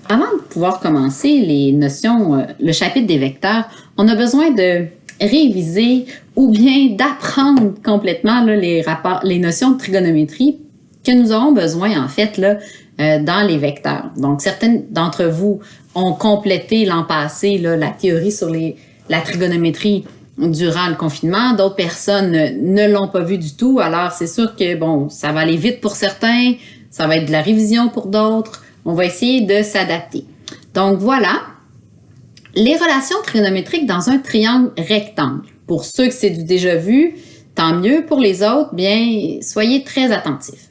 Avant de pouvoir commencer les notions, le chapitre des vecteurs, on a besoin de réviser ou bien d'apprendre complètement là, les notions de trigonométrie que nous aurons besoin en fait là, dans les vecteurs. Donc, certaines d'entre vous ont complété l'an passé là, la théorie sur la trigonométrie durant le confinement. D'autres personnes ne l'ont pas vu du tout. Alors, c'est sûr que bon, ça va aller vite pour certains, ça va être de la révision pour d'autres. On va essayer de s'adapter. Donc, voilà les relations trigonométriques dans un triangle rectangle. Pour ceux que c'est du déjà vu, tant mieux. Pour les autres, bien, soyez très attentifs.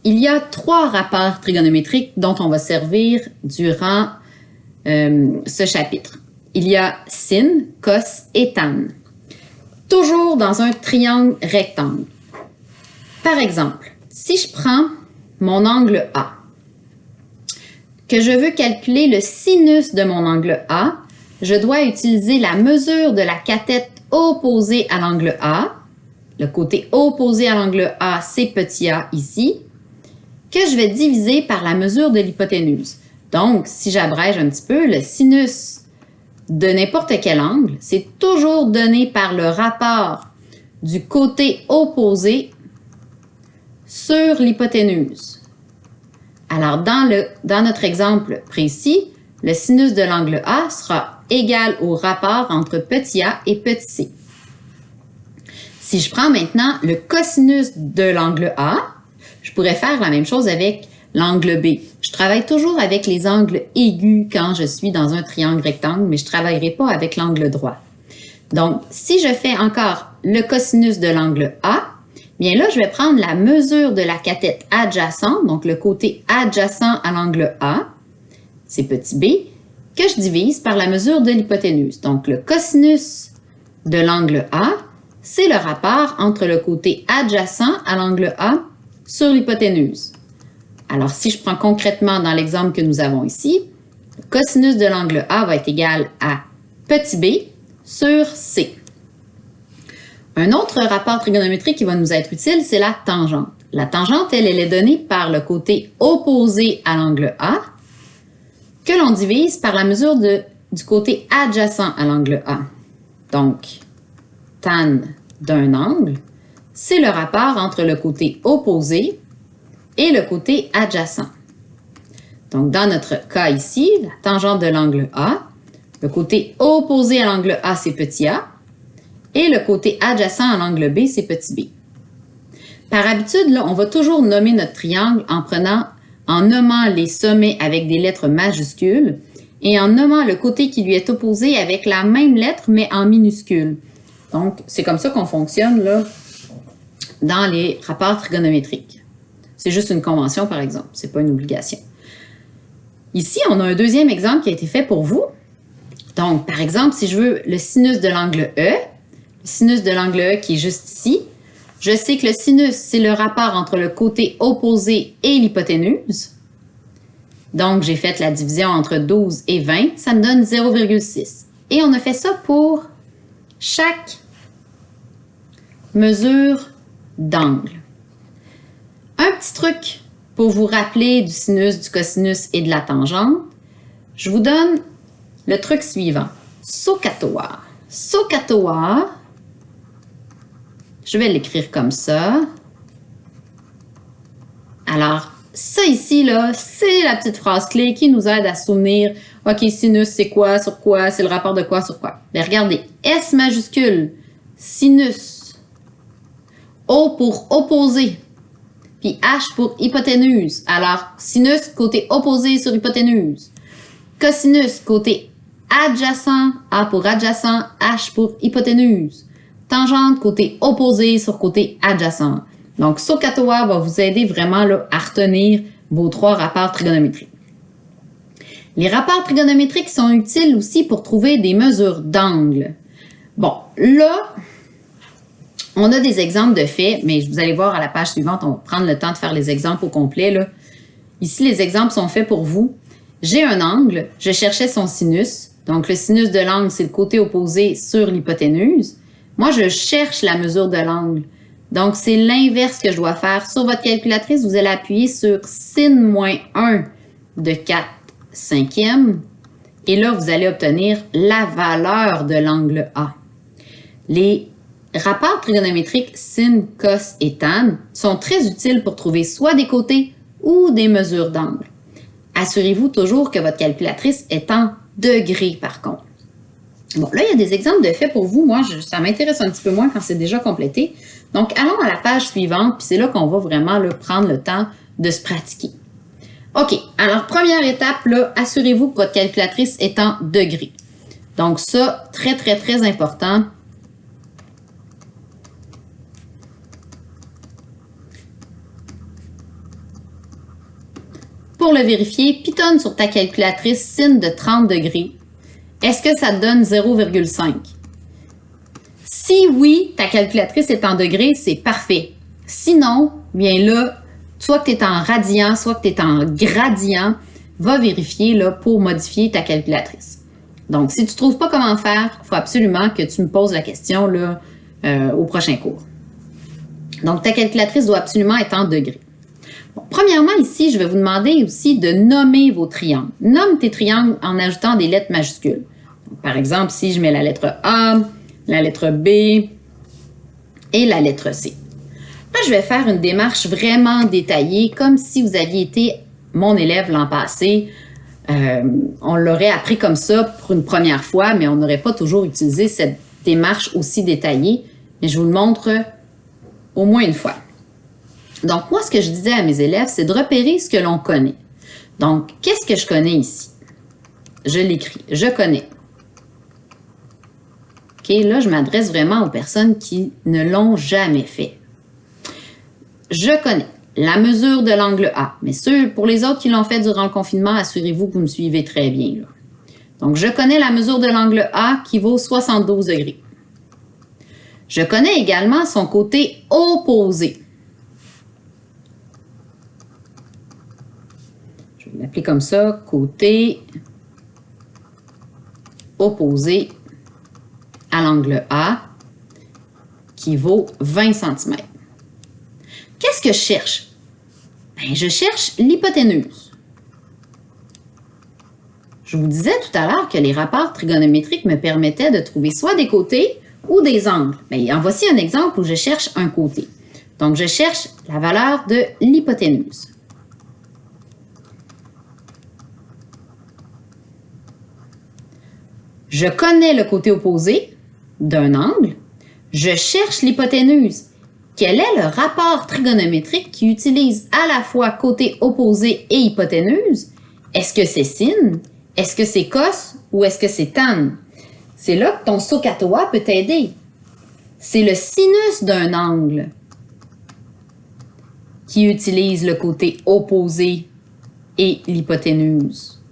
Il y a 3 rapports trigonométriques dont on va servir durant ce chapitre. Il y a sin, cos et tan. Toujours dans un triangle rectangle. Par exemple, si je prends mon angle A, que je veux calculer le sinus de mon angle A, je dois utiliser la mesure de la cathète opposée à l'angle A. Le côté opposé à l'angle A, c'est petit a ici, que je vais diviser par la mesure de l'hypoténuse. Donc, si j'abrège un petit peu, le sinus de n'importe quel angle, c'est toujours donné par le rapport du côté opposé sur l'hypoténuse. Alors, dans notre exemple précis, le sinus de l'angle A sera égal au rapport entre petit a et petit c. Si je prends maintenant le cosinus de l'angle A, je pourrais faire la même chose avec l'angle B. Je travaille toujours avec les angles aigus quand je suis dans un triangle rectangle, mais je ne travaillerai pas avec l'angle droit. Donc, si je fais encore le cosinus de l'angle A, bien là, je vais prendre la mesure de la cathète adjacente, donc le côté adjacent à l'angle A, c'est petit b, que je divise par la mesure de l'hypoténuse. Donc, le cosinus de l'angle A, c'est le rapport entre le côté adjacent à l'angle A sur l'hypoténuse. Alors, si je prends concrètement dans l'exemple que nous avons ici, le cosinus de l'angle A va être égal à petit b sur c. Un autre rapport trigonométrique qui va nous être utile, c'est la tangente. La tangente, elle est donnée par le côté opposé à l'angle A, que l'on divise par la mesure du côté adjacent à l'angle A. Donc, tan d'un angle, c'est le rapport entre le côté opposé et le côté adjacent. Donc, dans notre cas ici, la tangente de l'angle A, le côté opposé à l'angle A, c'est petit a, et le côté adjacent à l'angle B, c'est petit b. Par habitude, là, on va toujours nommer notre triangle en nommant les sommets avec des lettres majuscules et en nommant le côté qui lui est opposé avec la même lettre, mais en minuscule. Donc, c'est comme ça qu'on fonctionne là, dans les rapports trigonométriques. C'est juste une convention, par exemple. Ce n'est pas une obligation. Ici, on a un deuxième exemple qui a été fait pour vous. Donc, par exemple, si je veux le sinus de l'angle E, le sinus de l'angle E qui est juste ici, je sais que le sinus, c'est le rapport entre le côté opposé et l'hypoténuse. Donc, j'ai fait la division entre 12 et 20. Ça me donne 0,6. Et on a fait ça pour chaque mesure d'angle. Un petit truc pour vous rappeler du sinus, du cosinus et de la tangente, je vous donne le truc suivant. SOHCAHTOA. SOHCAHTOA, je vais l'écrire comme ça. Alors, ça ici, là, c'est la petite phrase clé qui nous aide à se souvenir, OK, sinus, c'est quoi, sur quoi, c'est le rapport de quoi, sur quoi. Bien, regardez, S majuscule, sinus, O pour opposé, puis H pour hypoténuse. Alors, sinus, côté opposé sur hypoténuse. Cosinus, côté adjacent, A pour adjacent, H pour hypoténuse. Tangente, côté opposé sur côté adjacent. Donc, SOHCAHTOA va vous aider vraiment là, à retenir vos 3 rapports trigonométriques. Les rapports trigonométriques sont utiles aussi pour trouver des mesures d'angle. Bon, là, on a des exemples de faits, mais vous allez voir à la page suivante, on va prendre le temps de faire les exemples au complet. Là. Ici, les exemples sont faits pour vous. J'ai un angle, je cherchais son sinus. Donc, le sinus de l'angle, c'est le côté opposé sur l'hypoténuse. Moi, je cherche la mesure de l'angle. Donc, c'est l'inverse que je dois faire. Sur votre calculatrice, vous allez appuyer sur sin moins 1 de 4 cinquième. Et là, vous allez obtenir la valeur de l'angle A. Les rapports trigonométriques sin, cos et tan sont très utiles pour trouver soit des côtés ou des mesures d'angle. Assurez-vous toujours que votre calculatrice est en degrés par contre. Bon, là, il y a des exemples de faits pour vous. Moi, ça m'intéresse un petit peu moins quand c'est déjà complété. Donc, allons à la page suivante, puis c'est là qu'on va vraiment prendre le temps de se pratiquer. OK, alors première étape, là, assurez-vous que votre calculatrice est en degrés. Donc ça, très, très, très important. Pour le vérifier, pitonne sur ta calculatrice sin de 30 degrés. Est-ce que ça te donne 0,5? Si oui, ta calculatrice est en degrés, c'est parfait. Sinon, bien là, soit que tu es en radian, soit que tu es en gradient, va vérifier là, pour modifier ta calculatrice. Donc, si tu ne trouves pas comment faire, il faut absolument que tu me poses la question là, au prochain cours. Donc, ta calculatrice doit absolument être en degrés. Bon, premièrement, ici, je vais vous demander aussi de nommer vos triangles. Nomme tes triangles en ajoutant des lettres majuscules. Donc, par exemple, si je mets la lettre A, la lettre B et la lettre C. Là, je vais faire une démarche vraiment détaillée, comme si vous aviez été mon élève l'an passé. On l'aurait appris comme ça pour une première fois, mais on n'aurait pas toujours utilisé cette démarche aussi détaillée. Mais je vous le montre au moins une fois. Donc, moi, ce que je disais à mes élèves, c'est de repérer ce que l'on connaît. Donc, qu'est-ce que je connais ici? Je l'écris. Je connais. OK, là, je m'adresse vraiment aux personnes qui ne l'ont jamais fait. Je connais la mesure de l'angle A. Mais pour les autres qui l'ont fait durant le confinement, assurez-vous que vous me suivez très bien. Là. Donc, je connais la mesure de l'angle A qui vaut 72 degrés. Je connais également son côté opposé. Je vais l'appeler comme ça, côté opposé à l'angle A qui vaut 20 cm. Qu'est-ce que je cherche? Bien, je cherche l'hypoténuse. Je vous disais tout à l'heure que les rapports trigonométriques me permettaient de trouver soit des côtés ou des angles. Bien, en voici un exemple où je cherche un côté. Donc, je cherche la valeur de l'hypoténuse. Je connais le côté opposé d'un angle. Je cherche l'hypoténuse. Quel est le rapport trigonométrique qui utilise à la fois côté opposé et hypoténuse? Est-ce que c'est sin? Est-ce que c'est cos? Ou est-ce que c'est tan? C'est là que ton SOHCAHTOA peut t'aider. C'est le sinus d'un angle qui utilise le côté opposé et l'hypoténuse.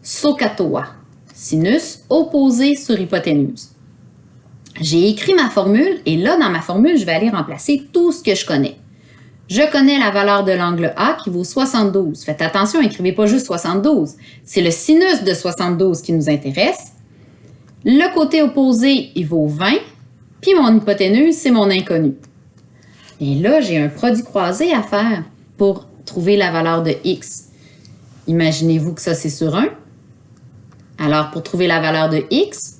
SOHCAHTOA. Sinus opposé sur hypoténuse. J'ai écrit ma formule et là, dans ma formule, je vais aller remplacer tout ce que je connais. Je connais la valeur de l'angle A qui vaut 72. Faites attention, écrivez pas juste 72. C'est le sinus de 72 qui nous intéresse. Le côté opposé, il vaut 20. Puis mon hypoténuse, c'est mon inconnu. Et là, j'ai un produit croisé à faire pour trouver la valeur de x. Imaginez-vous que ça, c'est sur 1. Alors, pour trouver la valeur de x,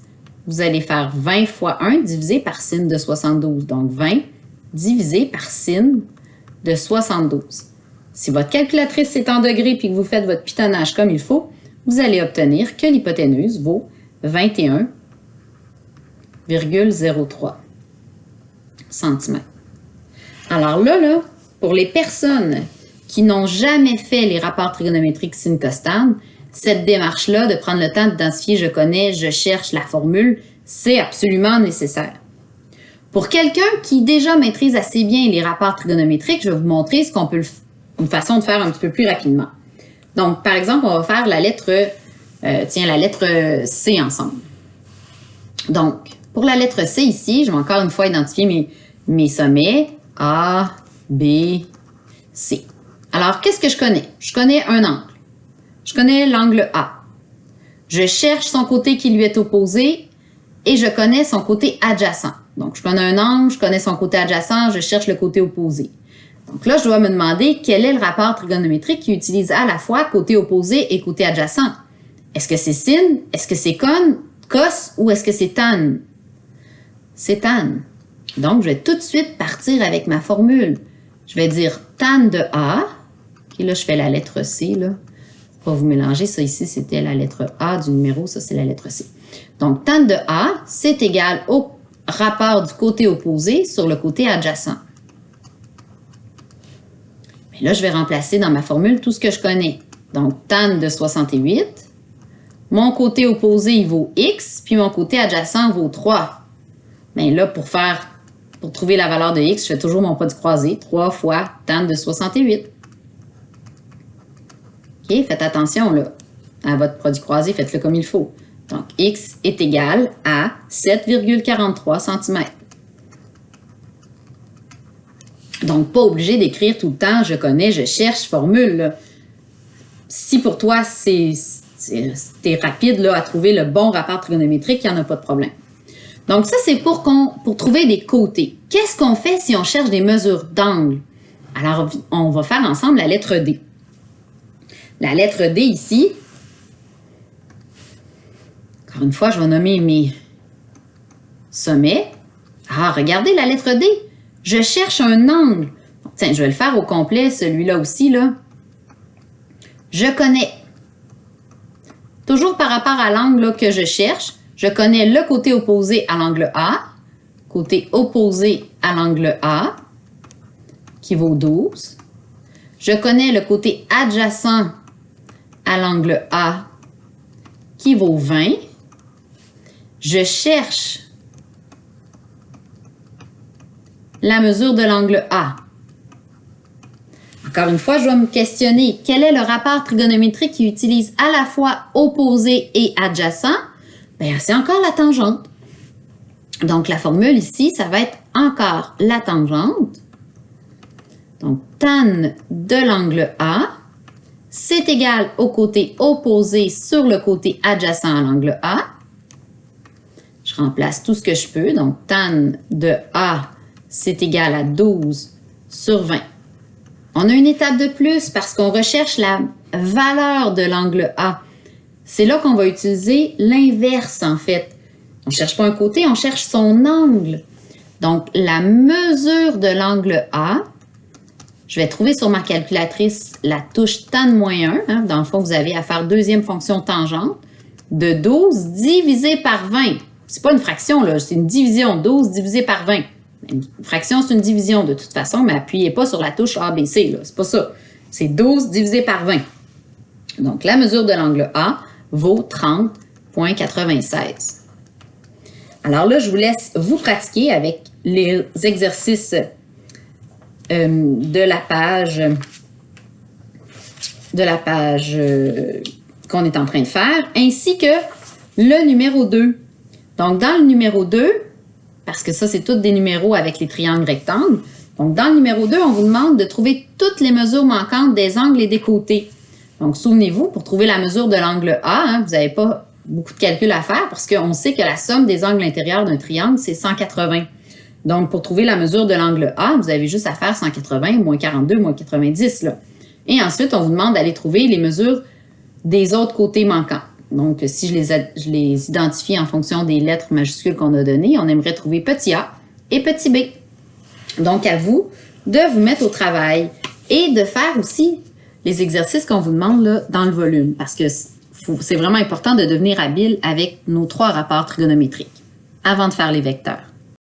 vous allez faire 20 fois 1 divisé par sin de 72. Donc, 20 divisé par sin de 72. Si votre calculatrice est en degrés et que vous faites votre pitonnage comme il faut, vous allez obtenir que l'hypoténuse vaut 21,03 cm. Alors là, pour les personnes qui n'ont jamais fait les rapports trigonométriques sin cos tan, cette démarche-là, de prendre le temps d'identifier je connais, je cherche la formule, c'est absolument nécessaire. Pour quelqu'un qui déjà maîtrise assez bien les rapports trigonométriques, je vais vous montrer une façon de faire un petit peu plus rapidement. Donc, par exemple, on va faire la lettre C ensemble. Donc, pour la lettre C ici, je vais encore une fois identifier mes sommets A, B, C. Alors, qu'est-ce que je connais? Je connais un angle. Je connais l'angle A. Je cherche son côté qui lui est opposé et je connais son côté adjacent. Donc, je connais un angle, je connais son côté adjacent, je cherche le côté opposé. Donc là, je dois me demander quel est le rapport trigonométrique qui utilise à la fois côté opposé et côté adjacent. Est-ce que c'est sin, est-ce que c'est cos ou est-ce que c'est tan? C'est tan. Donc, je vais tout de suite partir avec ma formule. Je vais dire tan de A, et là, je fais la lettre C, là. Pas vous mélanger, ça ici, c'était la lettre A du numéro, ça, c'est la lettre C. Donc, tan de A, c'est égal au rapport du côté opposé sur le côté adjacent. Mais là, je vais remplacer dans ma formule tout ce que je connais. Donc, tan de 68. Mon côté opposé, il vaut x, puis mon côté adjacent vaut 3. Bien là, pour trouver la valeur de x, je fais toujours mon produit croisé. 3 fois tan de 68. OK, faites attention là à votre produit croisé, faites-le comme il faut. Donc, x est égal à 7,43 cm. Donc, pas obligé d'écrire tout le temps, je connais, je cherche, formule. Là. Si pour toi, t'es rapide là, à trouver le bon rapport trigonométrique, il n'y en a pas de problème. Donc, ça, c'est pour trouver des côtés. Qu'est-ce qu'on fait si on cherche des mesures d'angle? Alors, on va faire ensemble la lettre D. La lettre D ici, encore une fois, je vais nommer mes sommets. Ah, regardez la lettre D. Je cherche un angle. Tiens, je vais le faire au complet, celui-là aussi, là. Je connais. Toujours par rapport à l'angle que je cherche, je connais le côté opposé à l'angle A, côté opposé à l'angle A, qui vaut 12. Je connais le côté adjacent à l'angle A, qui vaut 20. Je cherche la mesure de l'angle A. Encore une fois, je dois me questionner, quel est le rapport trigonométrique qui utilise à la fois opposé et adjacent? Bien, c'est encore la tangente. Donc, la formule ici, ça va être encore la tangente. Donc, tan de l'angle A, c'est égal au côté opposé sur le côté adjacent à l'angle A. Je remplace tout ce que je peux. Donc, tan de A, c'est égal à 12 sur 20. On a une étape de plus parce qu'on recherche la valeur de l'angle A. C'est là qu'on va utiliser l'inverse, en fait. On ne cherche pas un côté, on cherche son angle. Donc, la mesure de l'angle A, je vais trouver sur ma calculatrice la touche tan-1. Hein. Dans le fond, vous avez à faire deuxième fonction tangente de 12 divisé par 20. C'est pas une fraction, là, c'est une division. 12 divisé par 20. Une fraction, c'est une division de toute façon, mais appuyez pas sur la touche ABC, là. C'est pas ça. C'est 12 divisé par 20. Donc, la mesure de l'angle A vaut 30,96. Alors là, je vous laisse vous pratiquer avec les exercices de la page qu'on est en train de faire, ainsi que le numéro 2. Donc, dans le numéro 2, parce que ça, c'est tous des numéros avec les triangles rectangles. Donc, dans le numéro 2, on vous demande de trouver toutes les mesures manquantes des angles et des côtés. Donc, souvenez-vous, pour trouver la mesure de l'angle A, hein, vous n'avez pas beaucoup de calculs à faire parce qu'on sait que la somme des angles intérieurs d'un triangle, c'est 180. Donc, pour trouver la mesure de l'angle A, vous avez juste à faire 180, moins 42, moins 90. Là. Et ensuite, on vous demande d'aller trouver les mesures des autres côtés manquants. Donc, si je les identifie en fonction des lettres majuscules qu'on a données, on aimerait trouver petit a et petit b. Donc, à vous de vous mettre au travail et de faire aussi les exercices qu'on vous demande là, dans le volume parce que c'est vraiment important de devenir habile avec nos 3 rapports trigonométriques avant de faire les vecteurs.